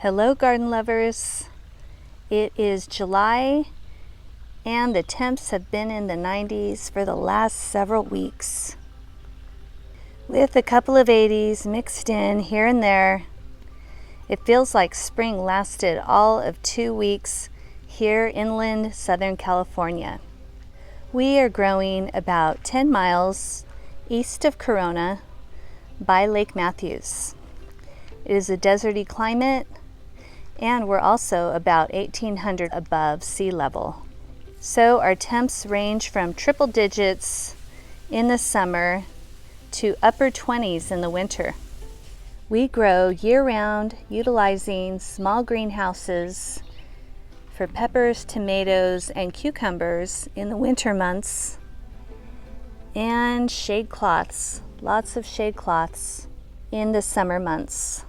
Hello garden lovers, it is July and the temps have been in the 90s for the last several weeks. With a couple of 80s mixed in here and there, it feels like spring lasted all of 2 weeks here inland Southern California. We are growing about 10 miles east of Corona by Lake Matthews. It is a deserty climate, and we're also about 1,800 above sea level. So our temps range from triple digits in the summer to upper 20s in the winter. We grow year-round utilizing small greenhouses for peppers, tomatoes, and cucumbers in the winter months, and shade cloths, lots of shade cloths in the summer months.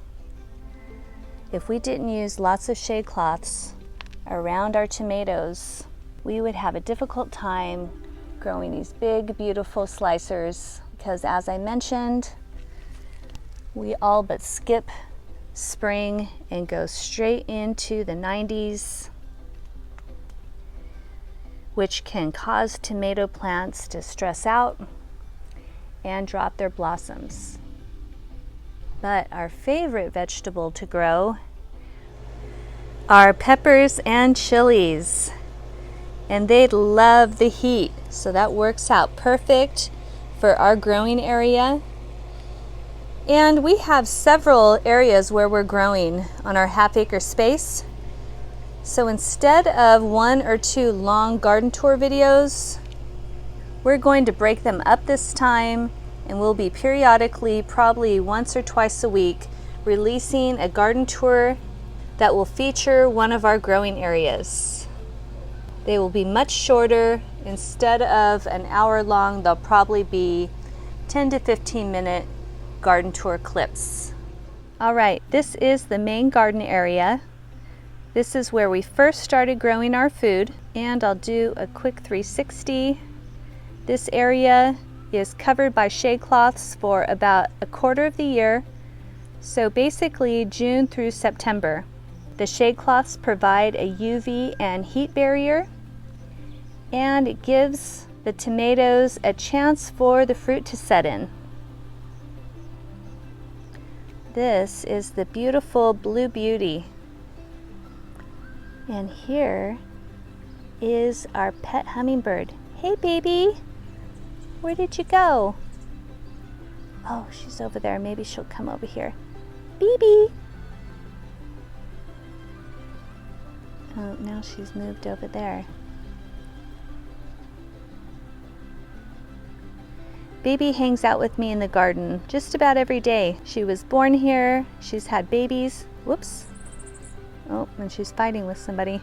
If we didn't use lots of shade cloths around our tomatoes, we would have a difficult time growing these big, beautiful slicers because, as I mentioned, we all but skip spring and go straight into the 90s, which can cause tomato plants to stress out and drop their blossoms. But our favorite vegetable to grow are peppers and chilies, and they love the heat, so that works out perfect for our growing area. And we have several areas where we're growing on our half-acre space. So instead of 1 or 2 long garden tour videos, we're going to break them up this time, and we'll be periodically, probably once or twice a week, releasing a garden tour that will feature one of our growing areas. They will be much shorter. Instead of an hour long, they'll probably be 10 to 15 minute garden tour clips. All right, this is the main garden area. This is where we first started growing our food, and I'll do a quick 360. This area is covered by shade cloths for about a quarter of the year, so basically June through September. The shade cloths provide a UV and heat barrier, and it gives the tomatoes a chance for the fruit to set in. This is the beautiful Blue Beauty. And here is our pet hummingbird. Hey baby, where did you go? Oh, she's over there. Maybe she'll come over here. Baby. Oh, now she's moved over there. Baby hangs out with me in the garden just about every day. She was born here. She's had babies. Whoops. Oh, and she's fighting with somebody.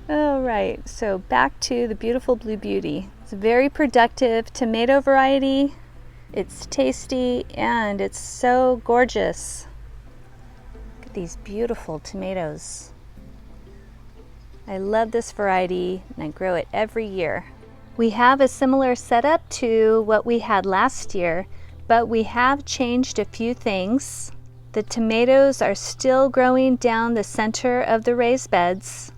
All right, so back to the beautiful Blue Beauty. It's a very productive tomato variety. It's tasty and it's so gorgeous. Look at these beautiful tomatoes. I love this variety and I grow it every year. We have a similar setup to what we had last year, but we have changed a few things. The tomatoes are still growing down the center of the raised beds.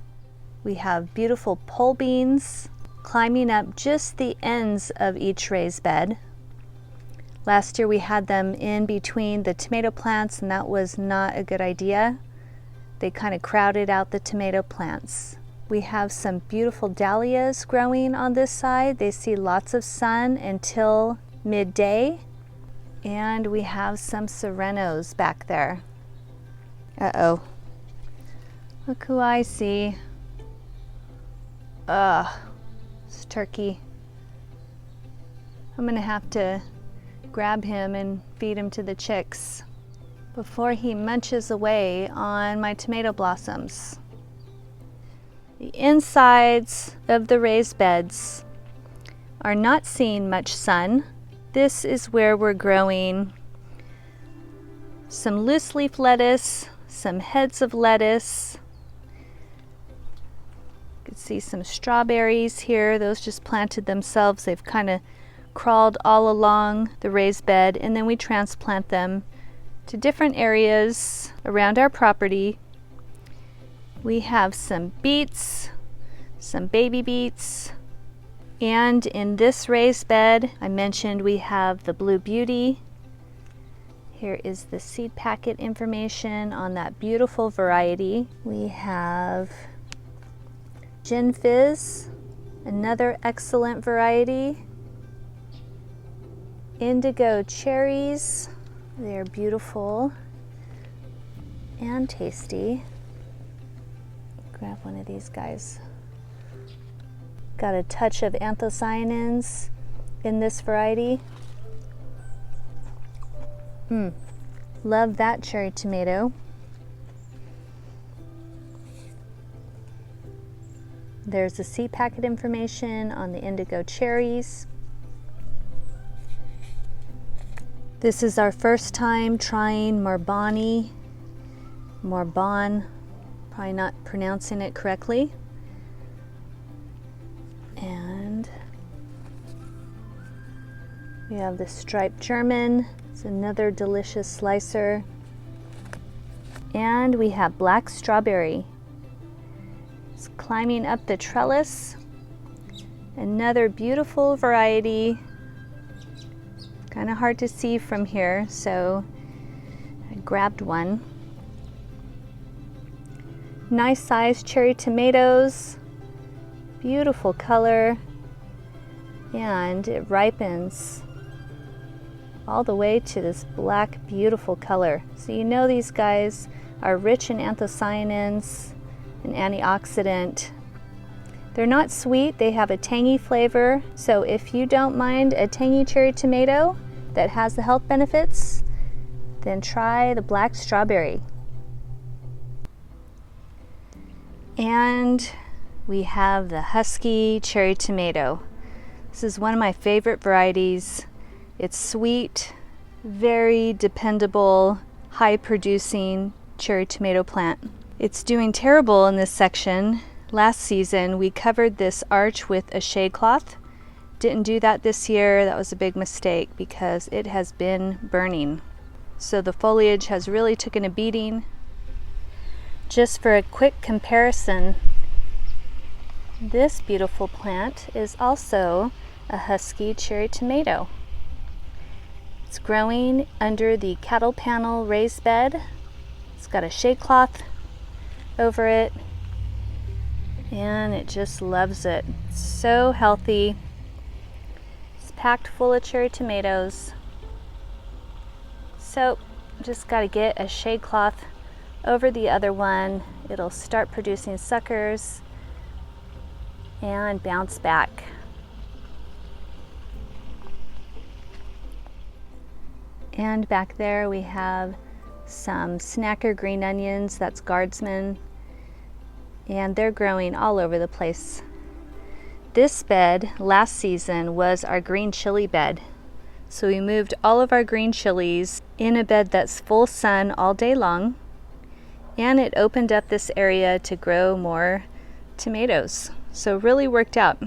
We have beautiful pole beans climbing up just the ends of each raised bed. Last year we had them in between the tomato plants, and that was not a good idea. They kind of crowded out the tomato plants. We have some beautiful dahlias growing on this side. They see lots of sun until midday. And we have some serranos back there. Uh-oh. Look who I see. Ugh, it's Turkey. I'm gonna have to grab him and feed him to the chicks before he munches away on my tomato blossoms. The insides of the raised beds are not seeing much sun. This is where we're growing some loose leaf lettuce, some heads of lettuce. You can see some strawberries here. Those just planted themselves. They've kind of crawled all along the raised bed, and then we transplant them to different areas around our property. We have some beets, some baby beets, and in this raised bed, I mentioned we have the Blue Beauty. Here is the seed packet information on that beautiful variety. We have Gin Fizz, another excellent variety. Indigo cherries, they're beautiful and tasty. Grab one of these guys. Got a touch of anthocyanins in this variety. Love that cherry tomato. There's the seed packet information on the indigo cherries. This is our first time trying Marbon, probably not pronouncing it correctly. And we have the striped German. It's another delicious slicer. And we have black strawberry. It's climbing up the trellis. Another beautiful variety. Kind of hard to see from here, so I grabbed one. Nice sized cherry tomatoes, beautiful color, and it ripens all the way to this black, beautiful color. So you know these guys are rich in anthocyanins, an antioxidant. They're not sweet, they have a tangy flavor. So if you don't mind a tangy cherry tomato that has the health benefits, then try the black strawberry. And we have the Husky cherry tomato. This is one of my favorite varieties. It's sweet, very dependable, high producing cherry tomato plant. It's doing terrible in this section. Last season we covered this arch with a shade cloth. Didn't do that this year. That was a big mistake because it has been burning. So the foliage has really taken a beating. Just for a quick comparison, this beautiful plant is also a Husky cherry tomato. It's growing under the cattle panel raised bed. It's got a shade cloth over it, and it just loves it. It's so healthy. It's packed full of cherry tomatoes. So just got to get a shade cloth over the other one. It'll start producing suckers and bounce back. And back there we have some snacker green onions, that's guardsmen, and they're growing all over the place. This bed last season was our green chili bed. So we moved all of our green chilies in a bed that's full sun all day long, and it opened up this area to grow more tomatoes. So really worked out.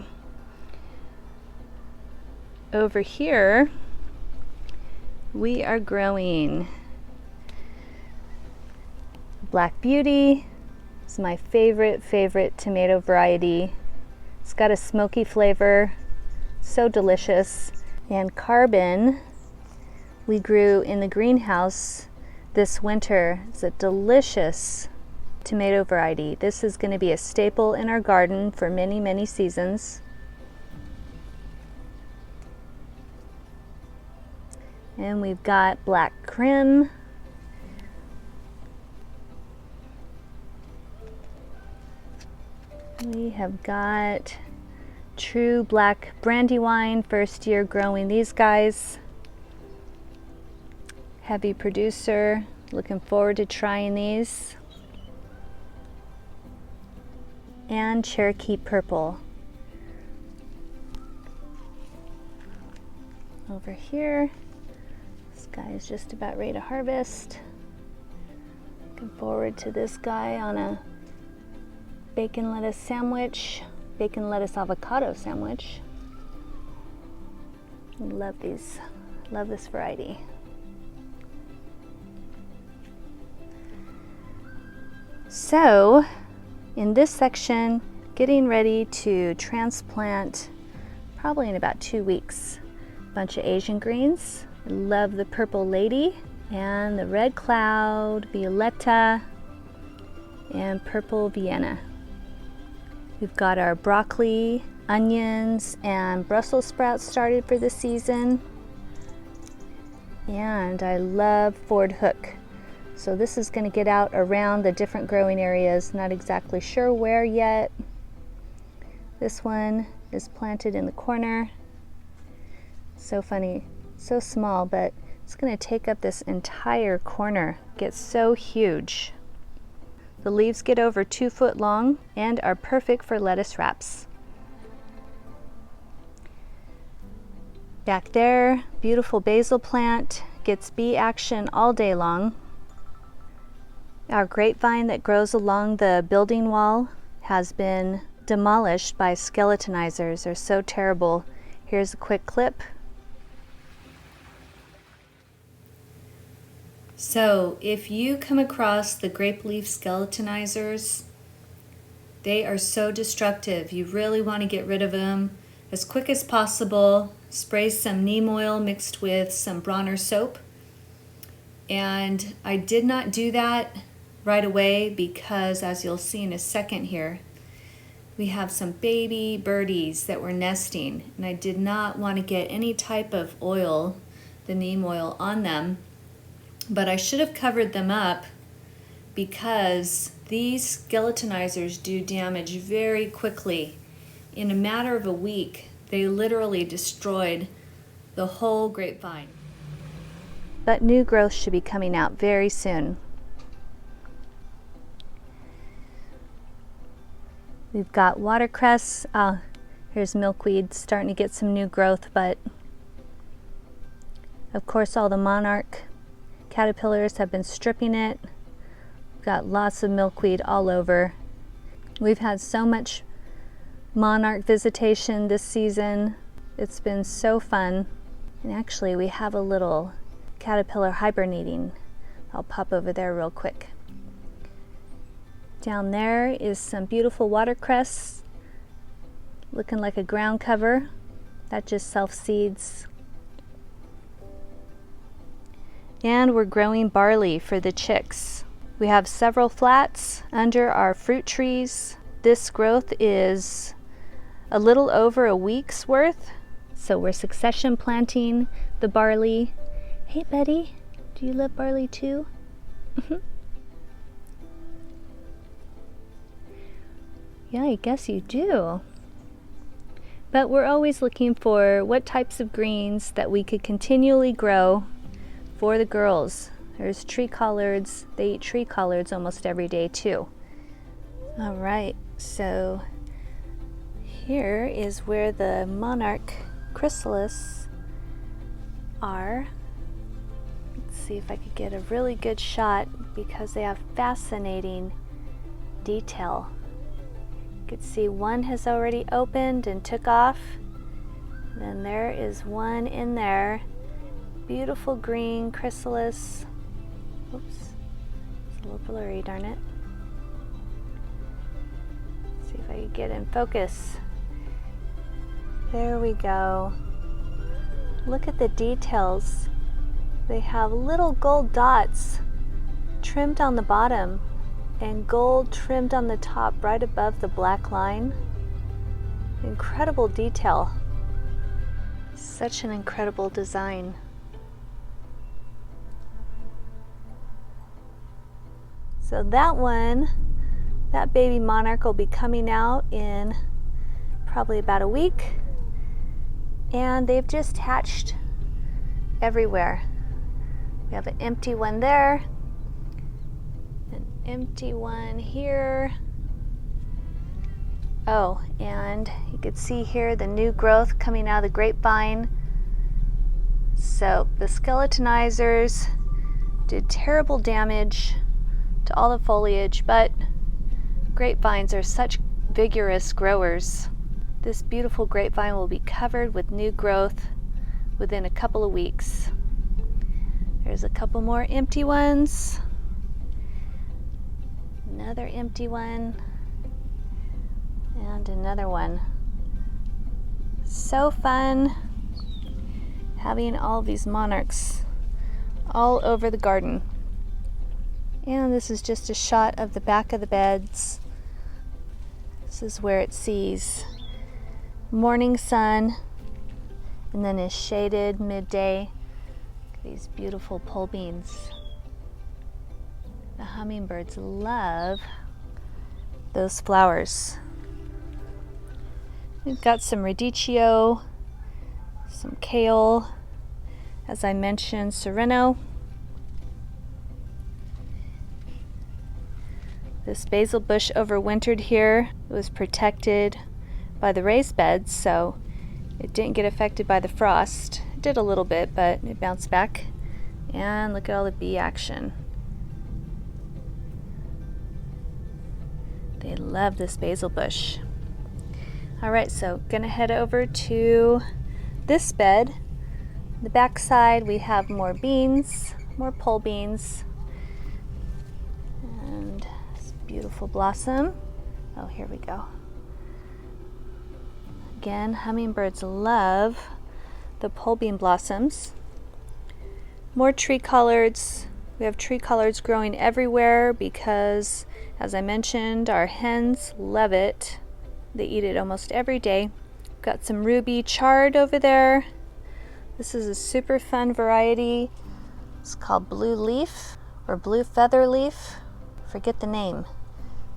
Over here we are growing Black Beauty. It's my favorite tomato variety. It's got a smoky flavor, so delicious. And Carbon we grew in the greenhouse this winter. It's a delicious tomato variety. This is going to be a staple in our garden for many seasons. And we've got Black Crim. We have got True Black Brandywine, first year growing these guys. Heavy producer, looking forward to trying these. And Cherokee Purple. Over here, this guy is just about ready to harvest. Looking forward to this guy on a bacon lettuce sandwich, bacon lettuce avocado sandwich. Love these, love this variety. So in this section, getting ready to transplant probably in about 2 weeks. Bunch of Asian greens. I love the purple lady and the red cloud, violetta, and purple Vienna. We've got our broccoli, onions, and Brussels sprouts started for the season. And I love Ford Hook. So this is going to get out around the different growing areas. Not exactly sure where yet. This one is planted in the corner. So funny, so small, but it's going to take up this entire corner. Gets so huge. The leaves get over 2 foot long and are perfect for lettuce wraps. Back there, beautiful basil plant, gets bee action all day long. Our grapevine that grows along the building wall has been demolished by skeletonizers. They're so terrible. Here's a quick clip. So if you come across the grape leaf skeletonizers, they are so destructive. You really want to get rid of them as quick as possible. Spray some neem oil mixed with some Bronner soap. And I did not do that right away because, as you'll see in a second here, we have some baby birdies that were nesting, and I did not want to get any type of oil, the neem oil, on them. But I should have covered them up because these skeletonizers do damage very quickly. In a matter of a week, they literally destroyed the whole grapevine. But new growth should be coming out very soon. We've got watercress. Here's milkweed starting to get some new growth, but of course all the monarch caterpillars have been stripping it. We've got lots of milkweed all over. We've had so much monarch visitation this season. It's been so fun. And actually we have a little caterpillar hibernating. I'll pop over there real quick. Down there is some beautiful watercress looking like a ground cover. That just self-seeds. And we're growing barley for the chicks. We have several flats under our fruit trees. This growth is a little over a week's worth. So we're succession planting the barley. Hey buddy, do you love barley too? Yeah, I guess you do. But we're always looking for what types of greens that we could continually grow for the girls. There's tree collards. They eat tree collards almost every day too. All right, so here is where the monarch chrysalis are. Let's see if I could get a really good shot because they have fascinating detail. You can see one has already opened and took off. Then there is one in there. Beautiful green chrysalis. Oops, it's a little blurry, darn it. Let's see if I can get in focus. There we go. Look at the details. They have little gold dots trimmed on the bottom and gold trimmed on the top right above the black line. Incredible detail. Such an incredible design. So that one, that baby monarch will be coming out in probably about a week. And they've just hatched everywhere. We have an empty one there, an empty one here. Oh, and you can see here the new growth coming out of the grapevine. So the skeletonizers did terrible damage to all the foliage, but grapevines are such vigorous growers. This beautiful grapevine will be covered with new growth within a couple of weeks. There's a couple more empty ones. Another empty one. And another one. So fun having all these monarchs all over the garden. And this is just a shot of the back of the beds. This is where it sees morning sun and then is shaded midday. These beautiful pole beans. The hummingbirds love those flowers. We've got some radicchio, some kale, as I mentioned, sereno. This basil bush overwintered here. It was protected by the raised beds, so it didn't get affected by the frost. It did a little bit, but it bounced back. And look at all the bee action. They love this basil bush. All right, so gonna head over to this bed. The back side, we have more beans, more pole beans. And this beautiful blossom. Oh, here we go. Again, hummingbirds love the pole bean blossoms. More tree collards. We have tree collards growing everywhere because, as I mentioned, our hens love it. They eat it almost every day. Got some ruby chard over there. This is a super fun variety. It's called blue leaf or blue feather leaf. Forget the name.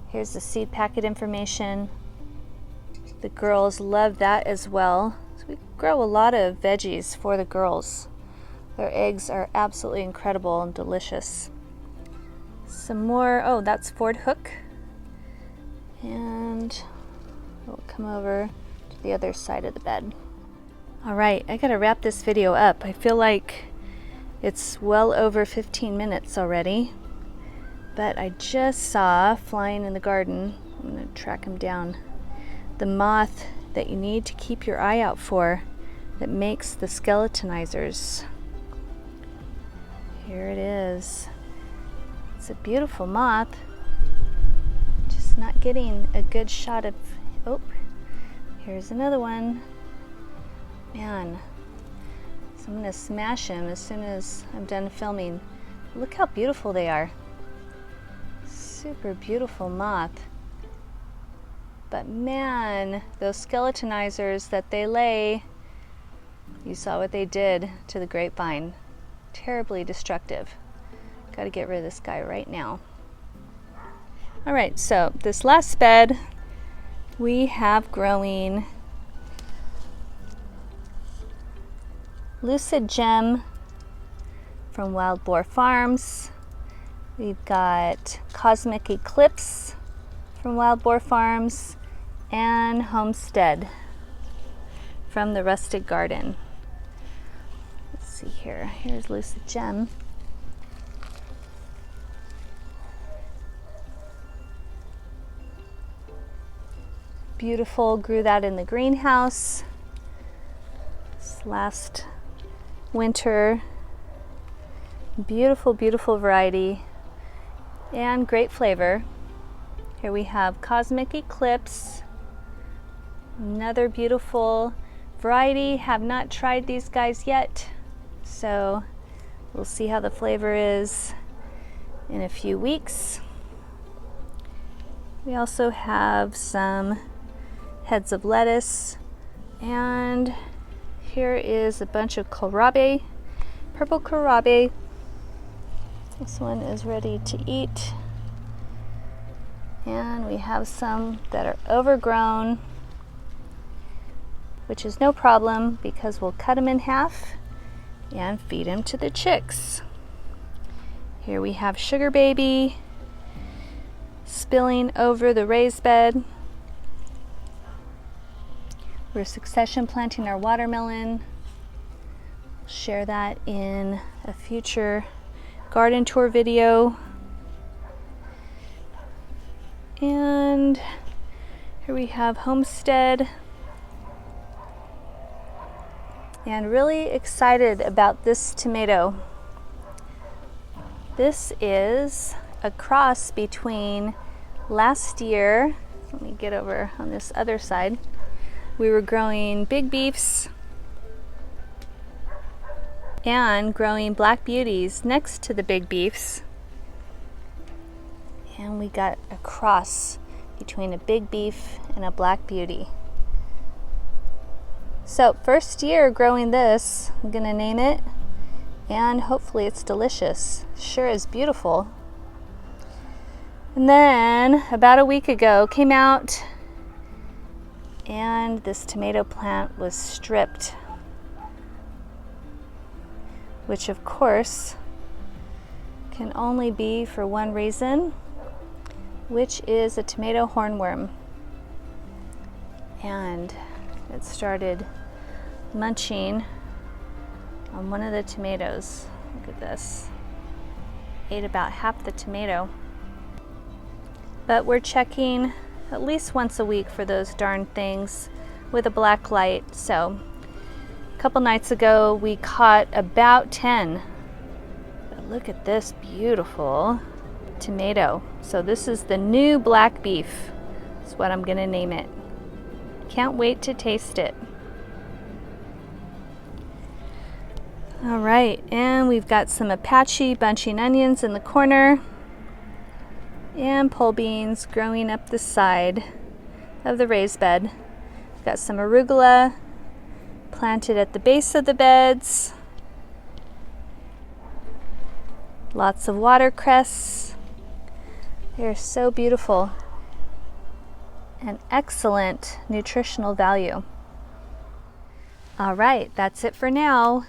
Here's the seed packet information. The girls love that as well. So we grow a lot of veggies for the girls. Their eggs are absolutely incredible and delicious. Some more, oh, that's Ford Hook. And we'll come over to the other side of the bed. All right, I gotta wrap this video up. I feel like it's well over 15 minutes already, but I just saw flying in the garden, I'm gonna track him down, the moth that you need to keep your eye out for that makes the skeletonizers. Here it is. It's a beautiful moth. Just not getting a good shot of, oh, here's another one. Man, so I'm gonna smash him as soon as I'm done filming. Look how beautiful they are. Super beautiful moth. But man, those skeletonizers that they lay, you saw what they did to the grapevine. Terribly destructive. Got to get rid of this guy right now. All right, so this last bed we have growing Lucid Gem from Wild Boar Farms. We've got Cosmic Eclipse from Wild Boar Farms and Homestead from the Rustic Garden. See here, here's Lucid Gem. Beautiful, grew that in the greenhouse this last winter. Beautiful, beautiful variety and great flavor. Here we have Cosmic Eclipse, another beautiful variety. Have not tried these guys yet, so we'll see how the flavor is in a few weeks. We also have some heads of lettuce, and here is a bunch of kohlrabi, purple kohlrabi. This one is ready to eat, and we have some that are overgrown, which is no problem because we'll cut them in half and feed them to the chicks. Here we have Sugar Baby spilling over the raised bed. We're succession planting our watermelon. We'll share that in a future garden tour video. And here we have Homestead. And really excited about this tomato. This is a cross between Last year, let me get over on this other side, we were growing big beefs and growing black beauties next to the big beefs. And we got a cross between a big beef and a black beauty. So first year growing this, I'm gonna name it, and hopefully it's delicious. Sure is beautiful. And then about a week ago came out and this tomato plant was stripped, which of course can only be for one reason, which is a tomato hornworm. And it started munching on one of the tomatoes. Look at this. Ate about half the tomato. But we're checking at least once a week for those darn things with a black light. So a couple nights ago we caught about 10. But look at this beautiful tomato. So this is the new black beef. That's what I'm gonna name it. Can't wait to taste it. All right, and we've got some Apache bunching onions in the corner and pole beans growing up the side of the raised bed. We've got some arugula planted at the base of the beds. Lots of watercress. They're so beautiful and excellent nutritional value. All right, that's it for now.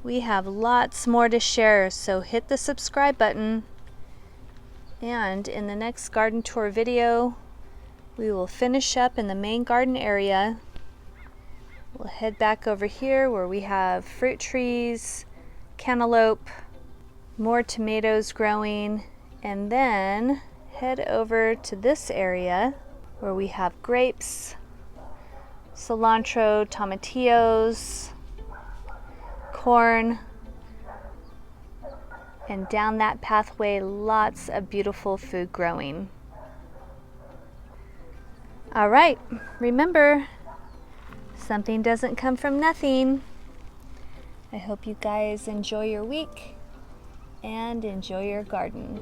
We have lots more to share, so hit the subscribe button. And in the next garden tour video, we will finish up in the main garden area. We'll head back over here where we have fruit trees, cantaloupe, more tomatoes growing, and then head over to this area where we have grapes, cilantro, tomatillos, corn, and down that pathway lots of beautiful food growing. All right, remember, something doesn't come from nothing. I hope you guys enjoy your week and enjoy your garden.